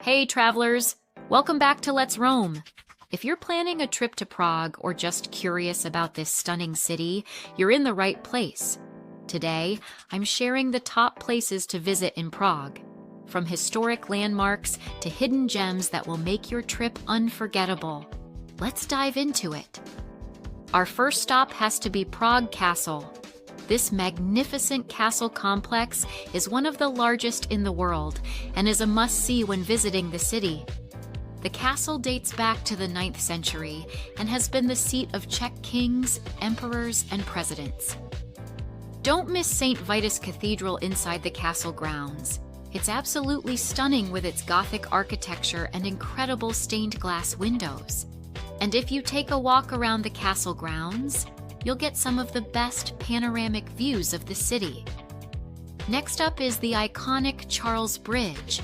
Hey travelers, welcome back to Let's Roam. If you're planning a trip to Prague or just curious about this stunning city, you're in the right place. Today, I'm sharing the top places to visit in Prague, from historic landmarks to hidden gems that will make your trip unforgettable. Let's dive into it. Our first stop has to be Prague Castle. This magnificent castle complex is one of the largest in the world and is a must-see when visiting the city. The castle dates back to the 9th century and has been the seat of Czech kings, emperors, and presidents. Don't miss St. Vitus Cathedral inside the castle grounds. It's absolutely stunning with its Gothic architecture and incredible stained glass windows. And if you take a walk around the castle grounds, you'll get some of the best panoramic views of the city. Next up is the iconic Charles Bridge.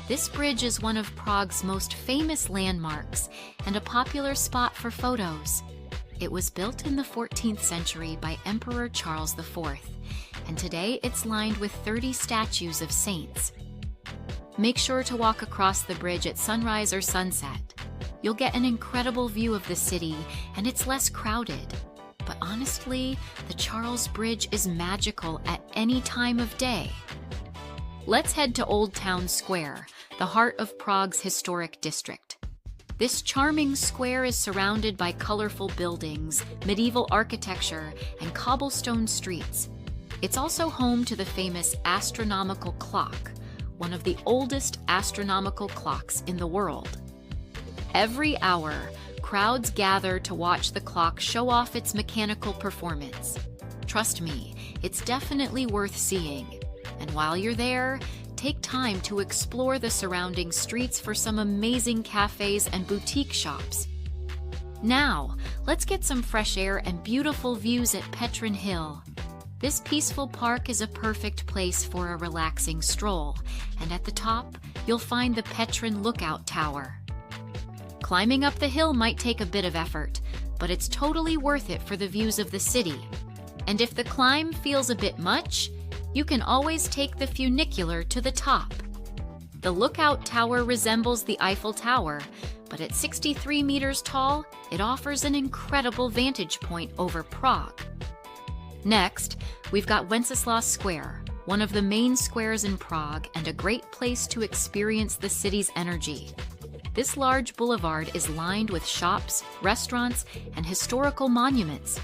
This bridge is one of Prague's most famous landmarks and a popular spot for photos. It was built in the 14th century by Emperor Charles IV, and today it's lined with 30 statues of saints. Make sure to walk across the bridge at sunrise or sunset. You'll get an incredible view of the city, and it's less crowded. But honestly, the Charles Bridge is magical at any time of day. Let's head to Old Town Square, the heart of Prague's historic district. This charming square is surrounded by colorful buildings, medieval architecture, and cobblestone streets. It's also home to the famous astronomical clock, one of the oldest astronomical clocks in the world. Every hour, crowds gather to watch the clock show off its mechanical performance. Trust me, it's definitely worth seeing. And while you're there, take time to explore the surrounding streets for some amazing cafes and boutique shops. Now, let's get some fresh air and beautiful views at Petrin Hill. This peaceful park is a perfect place for a relaxing stroll, and at the top, you'll find the Petrin Lookout Tower. Climbing up the hill might take a bit of effort, but it's totally worth it for the views of the city. And if the climb feels a bit much, you can always take the funicular to the top. The lookout tower resembles the Eiffel Tower, but at 63 meters tall, it offers an incredible vantage point over Prague. Next, we've got Wenceslas Square, one of the main squares in Prague and a great place to experience the city's energy. This large boulevard is lined with shops, restaurants, and historical monuments.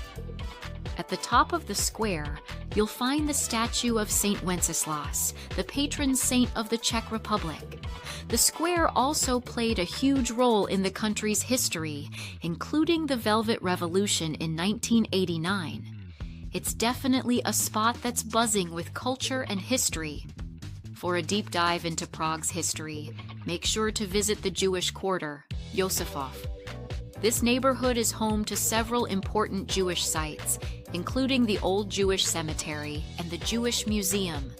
At the top of the square, you'll find the statue of Saint Wenceslas, the patron saint of the Czech Republic. The square also played a huge role in the country's history, including the Velvet Revolution in 1989. It's definitely a spot that's buzzing with culture and history. For a deep dive into Prague's history, make sure to visit the Jewish quarter, Josefov. This neighborhood is home to several important Jewish sites, including the Old Jewish Cemetery and the Jewish Museum.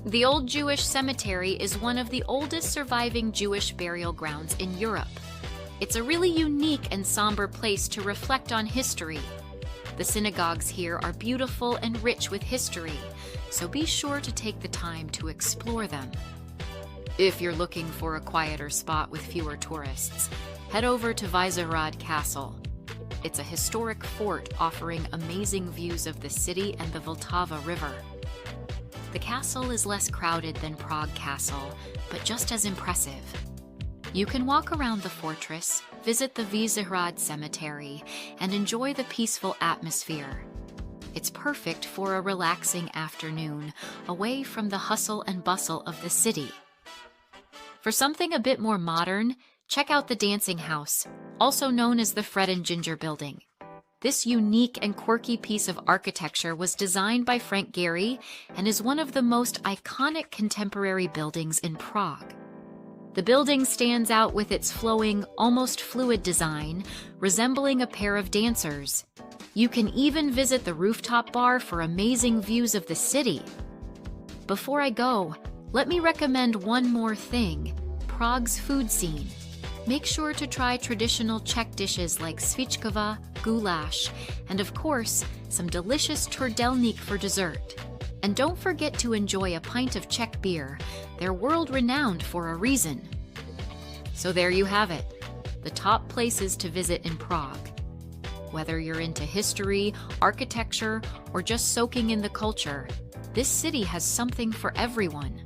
The Old Jewish Cemetery is one of the oldest surviving Jewish burial grounds in Europe. It's a really unique and somber place to reflect on history. The synagogues here are beautiful and rich with history, so be sure to take the time to explore them. If you're looking for a quieter spot with fewer tourists, head over to Vyšehrad Castle. It's a historic fort offering amazing views of the city and the Vltava River. The castle is less crowded than Prague Castle, but just as impressive. You can walk around the fortress, visit the Vyšehrad Cemetery, and enjoy the peaceful atmosphere. It's perfect for a relaxing afternoon, away from the hustle and bustle of the city. For something a bit more modern, check out the Dancing House, also known as the Fred and Ginger Building. This unique and quirky piece of architecture was designed by Frank Gehry and is one of the most iconic contemporary buildings in Prague. The building stands out with its flowing, almost fluid design, resembling a pair of dancers. You can even visit the rooftop bar for amazing views of the city. Before I go, let me recommend one more thing: Prague's food scene. Make sure to try traditional Czech dishes like svíčková, goulash, and of course, some delicious trdelník for dessert. And don't forget to enjoy a pint of Czech beer. They're world-renowned for a reason. So there you have it, the top places to visit in Prague. Whether you're into history, architecture, or just soaking in the culture, this city has something for everyone.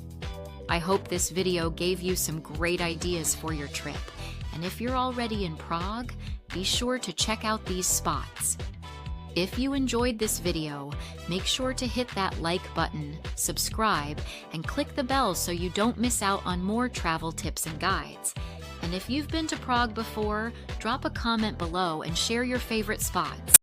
I hope this video gave you some great ideas for your trip, and if you're already in Prague, be sure to check out these spots. If you enjoyed this video, make sure to hit that like button, subscribe, and click the bell so you don't miss out on more travel tips and guides. And if you've been to Prague before, drop a comment below and share your favorite spots.